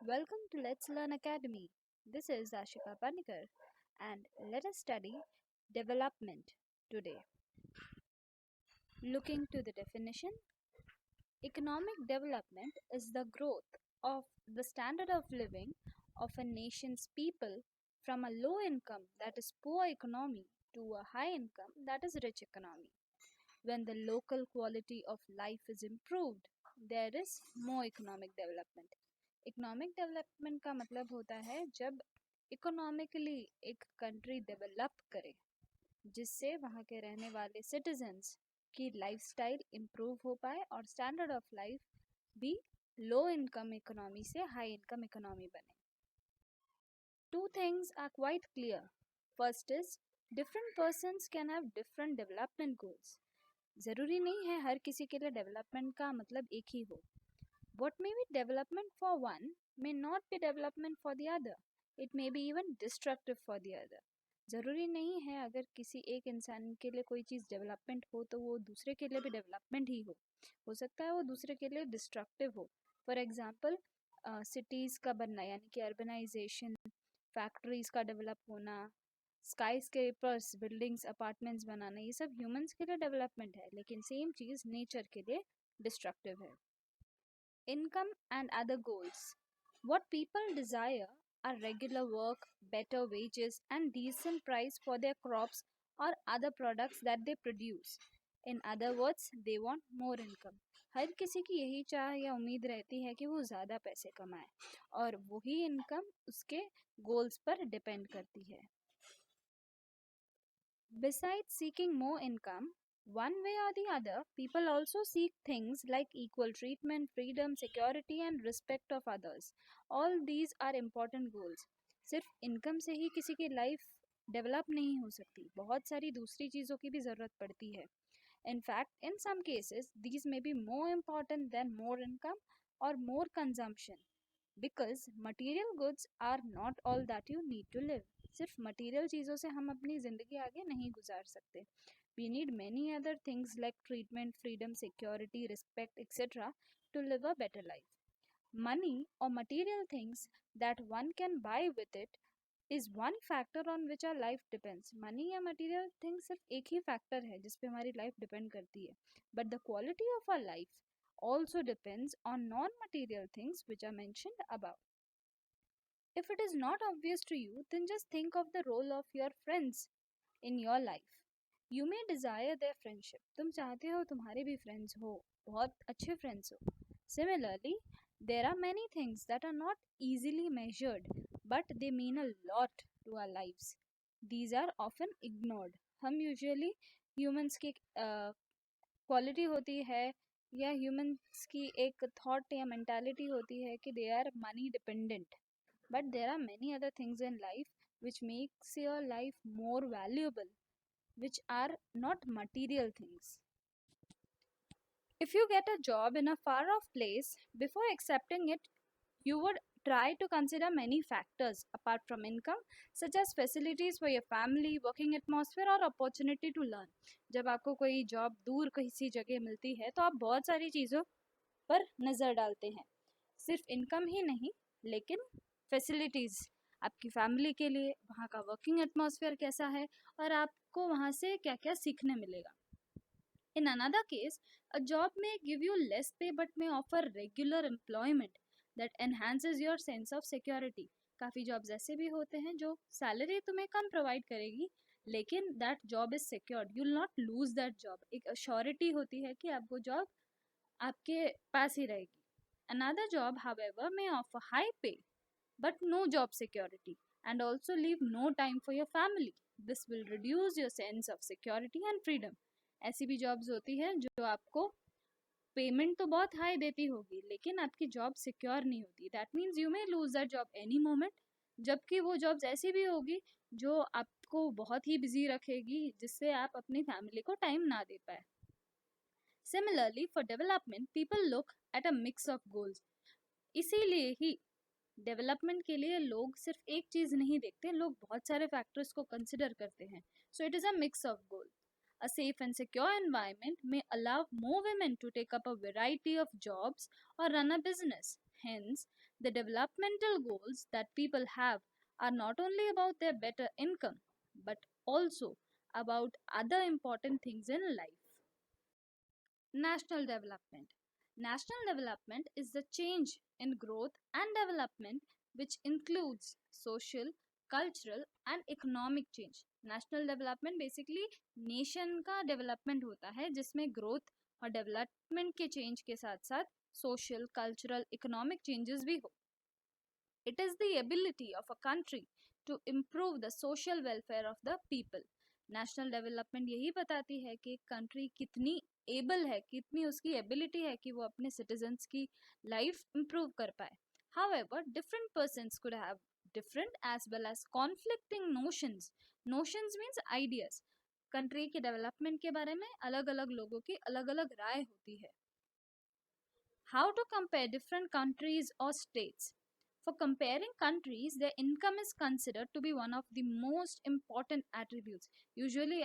Welcome to Let's Learn Academy. This is Ashika Panikar and let us study development today. Looking to the definition, economic development is the growth of the standard of living of a nation's people from a low income, that is poor economy, to a high income, that is rich economy. When the local quality of life is improved, there is more economic development. Economic development का मतलब होता है जब economically एक country develop करे जिससे वहाँ के रहने वाले सिटीजन्स की लाइफस्टाइल इम्प्रूव हो पाए और स्टैंडर्ड ऑफ लाइफ भी लो इनकम इकोनॉमी से हाई इनकम इकोनॉमी बने. Two things are quite clear. First is different persons can have different development goals. ज़रूरी नहीं है हर किसी के लिए डेवलपमेंट का मतलब एक ही हो. What may be development for one may not be development for the other. It may be even destructive for the other. ज़रूरी नहीं है अगर किसी एक इंसान के लिए कोई चीज़ डेवलपमेंट हो तो वो दूसरे के लिए भी डेवलपमेंट ही हो सकता है वो दूसरे के लिए डिस्ट्रक्टिव हो. फॉर एग्जांपल सिटीज़ का बनना यानी कि अर्बनाइजेशन, फैक्ट्रीज़ का डेवलप होना, स्काई स्केपर्स, बिल्डिंग्स, अपार्टमेंट्स बनाना, ये सब ह्यूमंस के लिए डेवलपमेंट है, लेकिन सेम चीज़ नेचर के लिए डिस्ट्रक्टिव है. Income and other goals. What people desire are regular work, better wages, and decent price for their crops or other products that they produce. In other words, they want more income. हर किसी की यही चाह या उम्मीद रहती है कि वो ज़्यादा पैसे कमाए और वही इनकम उसके गोल्स पर डिपेंड करती है. Besides seeking more income, one way or the other, people also seek things like equal treatment, freedom, security and respect of others. All these are important goals. सिर्फ इनकम से ही किसी की life develop नहीं हो सकती, बहुत सारी दूसरी चीज़ों की भी ज़रूरत पड़ती है. In fact, in some cases, these may be more important than more income or more consumption. Because material goods are not all that you need to live. सिर्फ मटेरियल चीज़ों से हम अपनी ज़िंदगी आगे नहीं गुजार सकते. We need many other things like treatment, freedom, security, respect, etc. to live a better life. Money or material things that one can buy with it is one factor on which our life depends. Money या material things सिर्फ एक ही factor है जिस पे हमारी life depend करती है. But the quality of our life also depends on non-material things which are mentioned above. If it is not obvious to you, then just think of the role of your friends in your life. You may desire their friendship. तुम चाहते हो तुम्हारे भी friends हो, बहुत अच्छे friends हो. Similarly, there are many things that are not easily measured, but they mean a lot to our lives. These are often ignored. हम usually humans की quality होती है या humans की एक thought या mentality होती है कि they are money dependent. But there are many other things in life which makes your life more valuable, which are not material things. If you get a job in a far off place, before accepting it, you would try to consider many factors apart from income, such as facilities for your family, working atmosphere और opportunity to learn. जब आपको कोई job दूर किसी जगह मिलती है तो आप बहुत सारी चीज़ों पर नज़र डालते हैं. सिर्फ इनकम ही नहीं, लेकिन फैसिलिटीज़, आपकी फैमिली के लिए वहाँ का वर्किंग एटमॉस्फेयर कैसा है और आपको वहाँ से क्या क्या सीखने मिलेगा. In another case, a job may give you less pay but may offer regular employment that enhances your sense of security. काफ़ी जॉब्स ऐसे भी होते हैं जो सैलरी तुम्हें कम प्रोवाइड करेगी लेकिन that job is secured. You will not lose that job. एक अश्योरिटी होती है कि आपको जॉब आपके पास ही रहेगी. Another job, however, may offer high pay but no job security and also leave no time for your family. This will reduce your sense of security and freedom. ऐसी भी jobs होती है जो आपको पेमेंट तो बहुत हाई देती होगी लेकिन आपकी जॉब सिक्योर नहीं होती. That means you may lose that job any moment. जबकि वो जॉब्स ऐसी भी होगी जो आपको बहुत ही बिजी रखेगी जिससे आप अपनी फैमिली को टाइम ना दे पाए. Similarly, for development, people look at a mix of goals. इसीलिए ही डेवलपमेंट के लिए लोग सिर्फ एक चीज़ नहीं देखते, लोग बहुत सारे फैक्टर्स को कंसिडर करते हैं. So it is a mix of goal. A safe and secure environment may allow more women to take up a variety of jobs or run a business. Hence, The developmental goals that people have are not only about their better income, but also about other important things in life. National development. National development is the change in growth and development which includes social, cultural and economic change. National development basically nation का development होता है जिसमें growth और development के change के साथ साथ social cultural economic changes भी हो. It is the ability of a country to improve the social welfare of the people. National development यही बताती है कि कंट्री कितनी एबल है, कितनी उसकी एबिलिटी है कि वो अपने सिटीजन्स की लाइफ इंप्रूव कर पाए. However, different persons could have different as well as conflicting notions. Notions means ideas. Country के डेवलपमेंट के बारे में अलग अलग लोगों की अलग अलग राय होती है. How to compare different countries or states? For comparing countries, their income is considered to be one of the most important attributes. Usually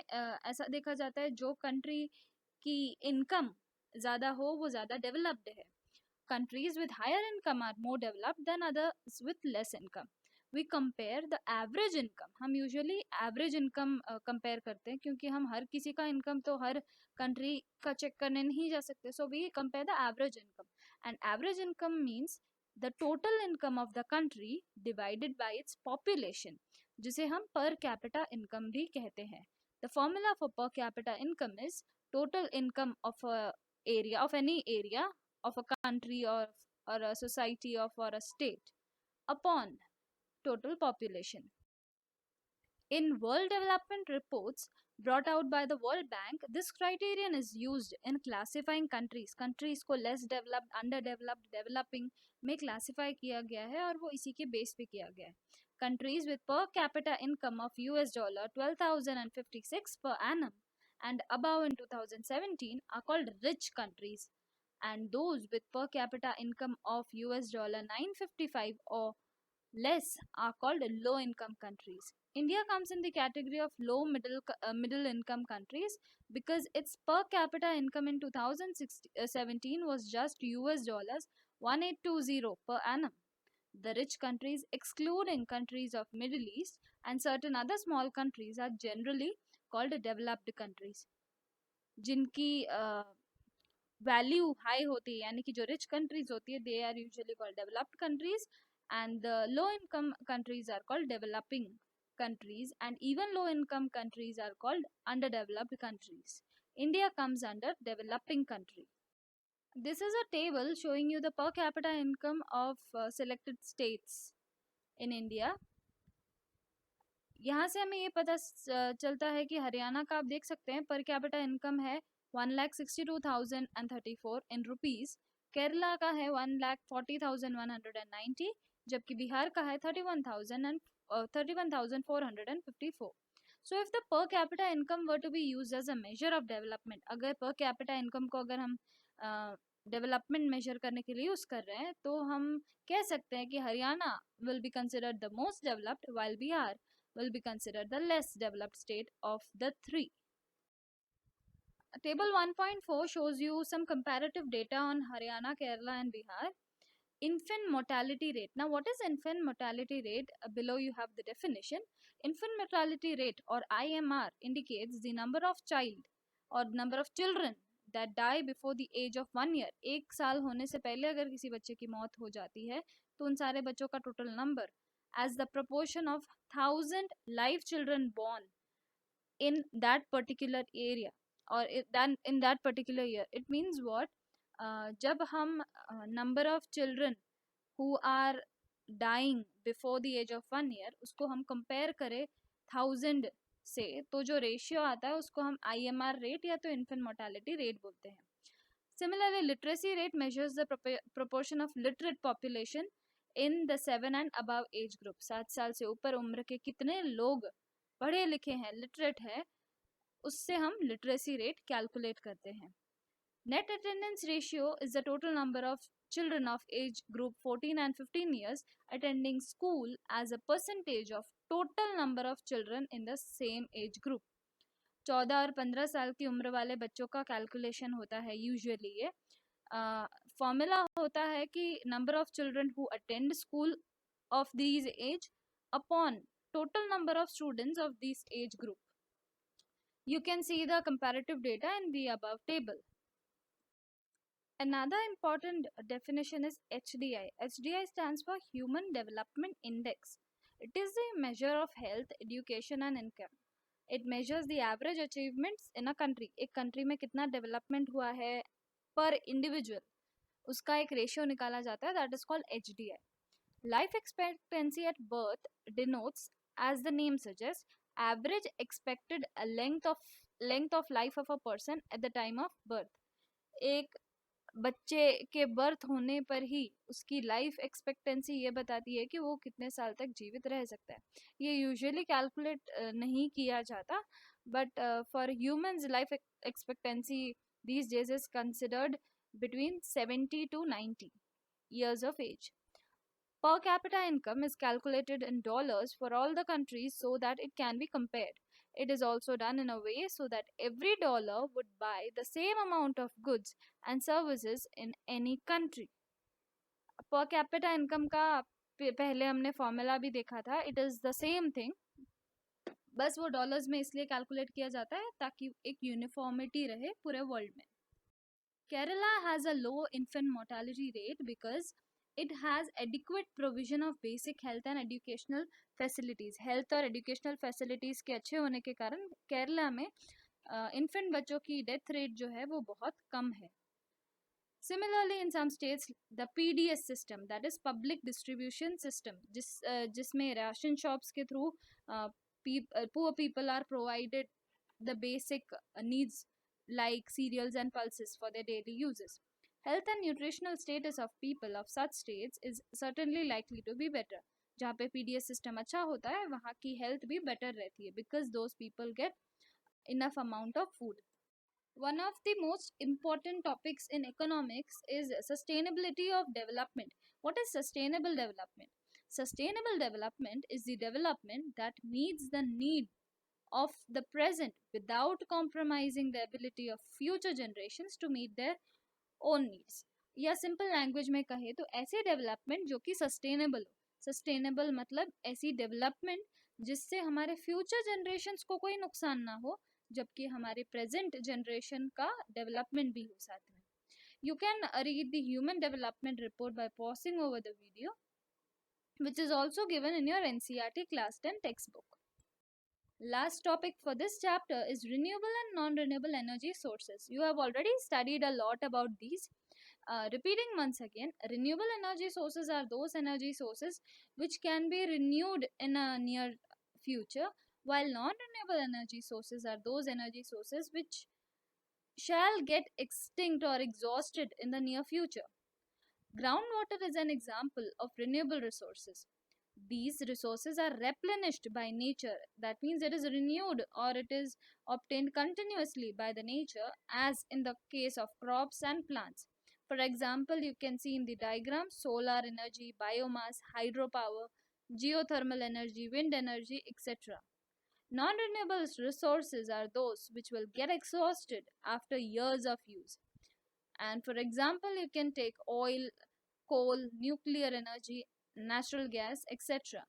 ऐसा देखा जाता है जो country की income ज़्यादा हो वो ज़्यादा developed है. Countries with higher income are more developed than others with less income. We compare the average income. हम usually average income compare करते हैं क्योंकि हम हर किसी का income तो हर country का check करने नहीं जा सकते. So we compare the average income. And average income means the total income of the country divided by its population, जिसे हम per capita income भी कहते हैं. The formula for per capita income is total income of a area of any area of a country or a society or a state upon total population. In world development reports brought out by the World Bank, this criterion is used in classifying countries. Countries को less developed, underdeveloped, developing में classify किया गया है और वो इसी के base पे किया गया है. Countries with per capita income of US dollar 12,056 per annum and above in 2017 are called rich countries, and those with per capita income of US dollar 955 or less are called low income countries. India comes in the category of low middle income countries because its per capita income in 2017 was just US dollars 1820 per annum. The rich countries, excluding countries of Middle East and certain other small countries, are generally called developed countries. जिनकी value high होती है यानी कि जो rich countries होती है they are usually called developed countries and the low income countries are called developing countries, and even low income countries are called underdeveloped countries. India comes under developing country. This is a table showing you the per capita income of selected states in India. यहाँ से हमें ये पता चलता है कि हरियाणा का आप देख सकते हैं पर कैपिटा इनकम है 1,62,034 इन रुपीस. केरला का है 1,40,190, जबकि बिहार का है 31,454. So if the per capita income were to be used as a measure of development, अगर पर कैपिटा इनकम को अगर हम डेवलपमेंट मेजर करने के लिए यूज कर रहे हैं तो हम कह सकते हैं कि Haryana will be considered the most developed while Bihar will be considered the less developed state of the three. Table 1.4 shows you some comparative data on Haryana, Kerala and Bihar. Infant mortality rate. Now what is infant mortality rate? Below you have the definition. Infant mortality rate or IMR indicates the number of child or number of children that die before the age of 1 year. एक साल होने से पहले अगर किसी बच्चे की मौत हो जाती है तो उन सारे बच्चों का total number as the proportion of 1,000 live children born in that particular area or in that particular year. It means what? जब हम number of children who are dying before the age of 1 year उसको हम compare करें 1,000 से तो जो ratio आता है उसको हम IMR रेट या तो इन्फेंट मोर्टेलिटी रेट बोलते हैं. Similarly, literacy rate measures the proportion of literate population in the 7 and above age group. 7 साल से ऊपर उम्र के कितने लोग पढ़े लिखे हैं, लिटरेट है, उससे हम लिटरेसी रेट कैलकुलेट करते हैं. Net attendance ratio is the total number of children of age group 14 and 15 years attending school as a percentage of total number of children in the same age group. 14 और 15 साल की उम्र वाले बच्चों का calculation होता है यूजुअली ये फॉर्मूला होता है कि number of children who attend school of these age upon total number of students of this age group. You can see the comparative data in the above table. Another important definition is HDI. HDI stands for Human Development Index. It is the measure of health, education and income. It measures the average achievements in a country. एक country में कितना development हुआ है per individual, उसका एक ratio निकाला जाता है, that is called HDI. Life expectancy at birth denotes, as the name suggests, average expected length of life of a person at the time of birth. एक बच्चे के बर्थ होने पर ही उसकी लाइफ एक्सपेक्टेंसी ये बताती है कि वो कितने साल तक जीवित रह सकता है. ये यूजुअली कैलकुलेट नहीं किया जाता, but for humans life expectancy these days is considered between 70 to 90 years of age. Per capita income is calculated in dollars for all the countries so that it can be compared. It is also done in a way so that every dollar would buy the same amount of goods and services in any country. Per capita income का पहले हमने formula भी देखा था. It is the same thing, बस वो dollars में इसलिए कैलकुलेट किया जाता है ताकि एक यूनिफॉर्मिटी रहे पूरे वर्ल्ड में. Kerala has a low infant mortality rate because it has adequate provision of basic health and educational facilities. Health और educational facilities के अच्छे होने के कारण केरला में infant बच्चों की death rate जो है वो बहुत कम है. Similarly, in some states, the PDS system, that is public distribution system, जिसमें ration shops के through poor people are provided the basic needs like cereals and pulses for their daily uses. Health and nutritional status of people of such states is certainly likely to be better. जहाँ पे PDS system अच्छा होता है वहाँ की health भी better रहती है because those people get enough amount of food. One of the most important topics in economics is sustainability of development. What is sustainable development? Sustainable development is the development that meets the need of the present without compromising the ability of future generations to meet their own needs. या simple language में कहे तो ऐसे development जो कि sustainable हो. Sustainable मतलब ऐसी डेवलपमेंट जिससे हमारे फ्यूचर जनरेशन्स को कोई नुकसान ना हो जबकि हमारे प्रेजेंट जनरेशन का डेवलपमेंट भी हो साथ में. You can read the Human Development Report by pausing over the video, which is also given in your NCERT Class 10 textbook. Last topic for this chapter is renewable and non-renewable energy sources. You have already studied a lot about these. Repeating once again, renewable energy sources are those energy sources which can be renewed in a near future, while non-renewable energy sources are those energy sources which shall get extinct or exhausted in the near future. Groundwater is an example of renewable resources. These resources are replenished by nature. That means it is renewed or it is obtained continuously by the nature, as in the case of crops and plants. For example, you can see in the diagram solar energy, biomass, hydropower, geothermal energy, wind energy, etc. Non-renewable resources are those which will get exhausted after years of use. And for example, you can take oil, coal, nuclear energy, natural gas, etc.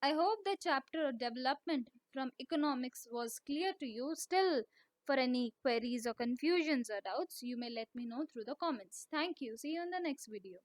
I hope the chapter development from economics was clear to you. Still, for any queries or confusions or doubts, you may let me know through the comments. Thank you. See you in the next video.